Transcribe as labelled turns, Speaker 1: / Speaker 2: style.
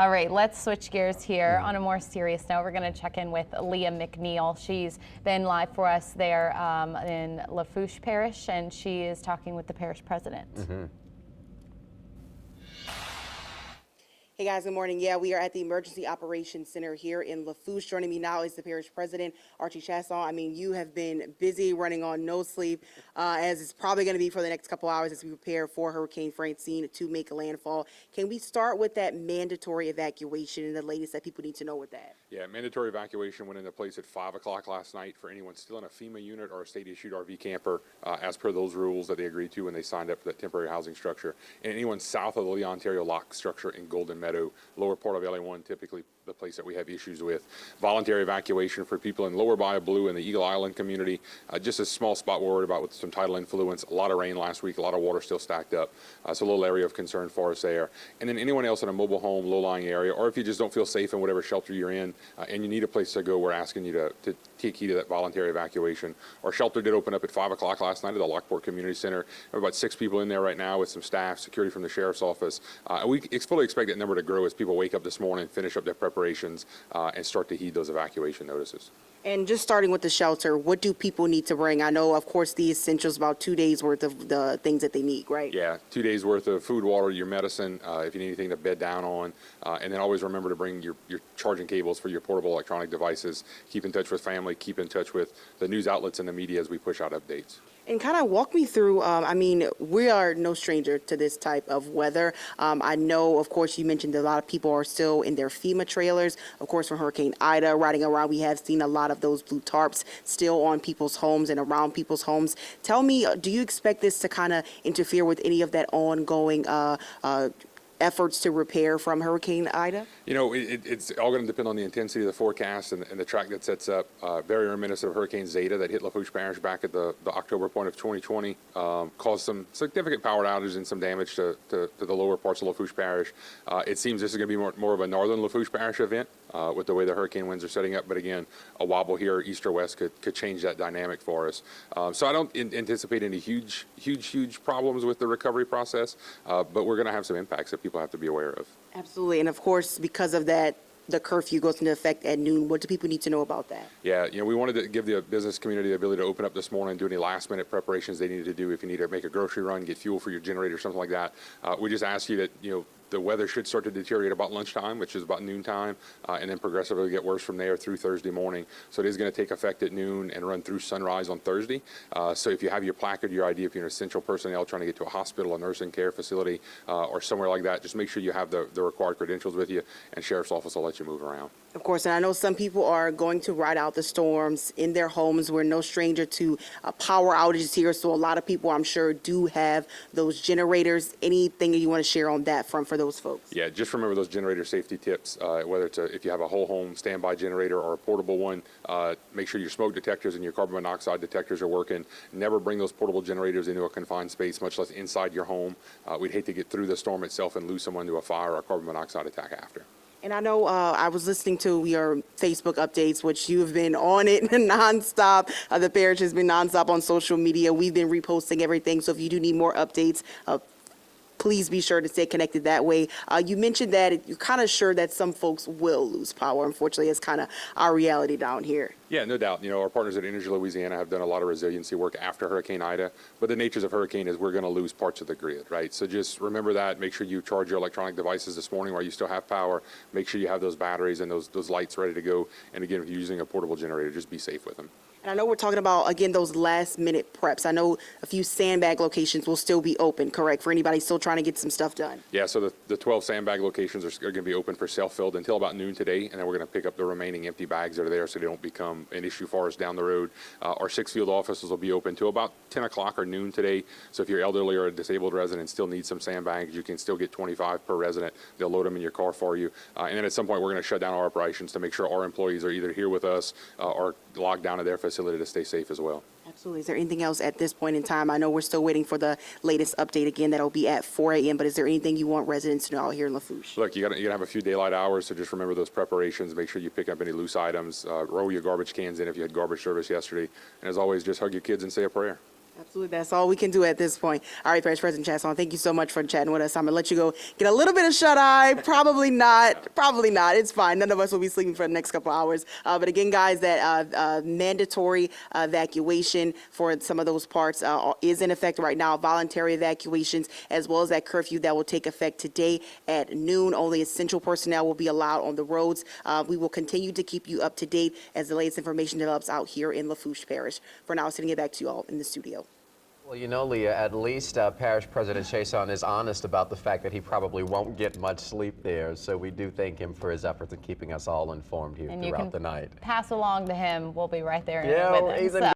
Speaker 1: All right, let's switch gears here. On a more serious note, we're going to check in with Leigha McNeil. She's been live for us there in Lafourche Parish, and she is talking with the parish president.
Speaker 2: Hey guys, good morning. Yeah, we are at the Emergency Operations Center here in Lafourche. Joining me now is the parish president, Archie Chaisson. I mean, you have been busy running on no sleep, as it's probably going to be for the next couple hours as we prepare for Hurricane Francine to make a landfall. Can we start with that mandatory evacuation and the latest that people need to know with that?
Speaker 3: Yeah, mandatory evacuation went into place at 5 o'clock last night for anyone still in a FEMA unit or a state-issued RV camper, as per those rules that they agreed to when they signed up for that temporary housing structure. And anyone south of the Leigha, Ontario lock structure in Golden Meadow, lower part of LA1, typically the place that we have issues with. Voluntary evacuation for people in Lower Bayou Blue and the Eagle Island community. Just a small spot we're worried about with some tidal influence. A lot of rain last week, a lot of water still stacked up. So a little area of concern for us there. And then anyone else in a mobile home, low-lying area, or if you just don't feel safe in whatever shelter you're in and you need a place to go, we're asking you to take heed of that voluntary evacuation. Our shelter did open up at 5 o'clock last night at the Lockport Community Center. There are about 6 people in there right now with some staff, security from the sheriff's office. We fully expect that number to grow as people wake up this morning, finish up their preparations, and start to heed those evacuation notices.
Speaker 2: And just starting with the shelter, what do people need to bring? I know, of course, the essentials, about 2 days worth of the things that they need, right?
Speaker 3: Yeah, 2 days worth of food, water, your medicine, if you need anything to bed down on, and then always remember to bring your charging cables for your portable electronic devices. Keep in touch with family, keep in touch with the news outlets and the media as we push out updates.
Speaker 2: And kind of walk me through, I mean, we are no stranger to this type of weather. I know, of course, you mentioned that a lot of people are still in their FEMA trailers. Of course, from Hurricane Ida riding around, we have seen a lot of those blue tarps still on people's homes and around people's homes. Tell me, do you expect this to kind of interfere with any of that ongoing efforts to repair from Hurricane Ida?
Speaker 3: You know, it's all going to depend on the intensity of the forecast and the track that sets up. Very reminiscent of Hurricane Zeta that hit Lafourche Parish back at the October point of 2020, caused some significant power outages and some damage to the lower parts of Lafourche Parish. It seems this is going to be more of a northern Lafourche Parish event with the way the hurricane winds are setting up. But again, a wobble here, east or west, could change that dynamic for us. So I don't anticipate any huge problems with the recovery process, but we're going to have some impacts that people have to be aware of.
Speaker 2: Absolutely. And of course, because of that, the curfew goes into effect at noon. What do people need to know about that?
Speaker 3: Yeah, you know, we wanted to give the business community the ability to open up this morning and do any last minute preparations they needed to do. If you need to make a grocery run, get fuel for your generator, something like that. We just ask you that, you know, the weather should start to deteriorate about lunchtime, which is about noontime, and then progressively get worse from there through Thursday morning. So it is going to take effect at noon and run through sunrise on Thursday. So if you have your placard, your ID, if you're an essential personnel trying to get to a hospital, a nursing care facility, or somewhere like that, just make sure you have the required credentials with you, and Sheriff's Office will let you move around.
Speaker 2: Of course, and I know some people are going to ride out the storms in their homes. We're no stranger to power outages here, so a lot of people, I'm sure, do have those generators. Anything that you want to share on that front for those folks?
Speaker 3: Yeah, just remember those generator safety tips, whether it's if you have a whole home standby generator or a portable one, make sure your smoke detectors and your carbon monoxide detectors are working. Never bring those portable generators into a confined space, much less inside your home. We'd hate to get through the storm itself and lose someone to a fire or a carbon monoxide attack after.
Speaker 2: And I know I was listening to your Facebook updates, which you have been on it nonstop. The parish has been nonstop on social media. We've been reposting everything. So if you do need more updates, please be sure to stay connected that way. You mentioned that you're kind of sure that some folks will lose power. Unfortunately, it's kind of our reality down here.
Speaker 3: Yeah, no doubt. You know, our partners at Energy Louisiana have done a lot of resiliency work after Hurricane Ida, but the natures of hurricane is we're going to lose parts of the grid, right? So just remember that. Make sure you charge your electronic devices this morning while you still have power. Make sure you have those batteries and those lights ready to go. And again, if you're using a portable generator, just be safe with them.
Speaker 2: And I know we're talking about, again, those last-minute preps. I know a few Sandbag locations will still be open, correct, for anybody still trying to get some stuff done?
Speaker 3: Yeah, so the 12 Sandbag locations are going to be open for self-filled until about noon today, and then we're going to pick up the remaining empty bags that are there so they don't become an issue for us down the road. Our 6 field offices will be open till about 10 o'clock or noon today. So if you're elderly or a disabled resident and still need some sandbags, you can still get 25 per resident. They'll load them in your car for you. And then at some point, we're going to shut down our operations to make sure our employees are either here with us or logged down to their facility to stay safe as well.
Speaker 2: Absolutely. Is there anything else at this point in time? I know we're still waiting for the latest update again. That'll be at 4 a.m. But is there anything you want residents to know out here in Lafourche?
Speaker 3: Look, you're gonna have a few daylight hours, so just remember those preparations. Make sure you pick up any loose items. Roll your garbage cans in if you had garbage service yesterday. And as always, just hug your kids and say a prayer.
Speaker 2: Absolutely, that's all we can do at this point. All right, Parish President Chaisson, thank you so much for chatting with us. I'm gonna let you go get a little bit of shut-eye. Probably not. Probably not. It's fine. None of us will be sleeping for the next couple hours. But again, guys, that mandatory evacuation for some of those parts is in effect right now. Voluntary evacuations, as well as that curfew that will take effect today at noon. Only essential personnel will be allowed on the roads. We will continue to keep you up to date as the latest information develops out here in Lafourche Parish. For now, sending it back to you all in the studio.
Speaker 4: Well, you know, Leigha, at least Parish President Chaisson is honest about the fact that he probably won't get much sleep there. So we do thank him for his efforts in keeping us all informed here
Speaker 1: And you
Speaker 4: throughout
Speaker 1: can
Speaker 4: the night.
Speaker 1: pass along to him. We'll be right there
Speaker 4: Yeah,
Speaker 1: with him.
Speaker 4: he's in
Speaker 1: So.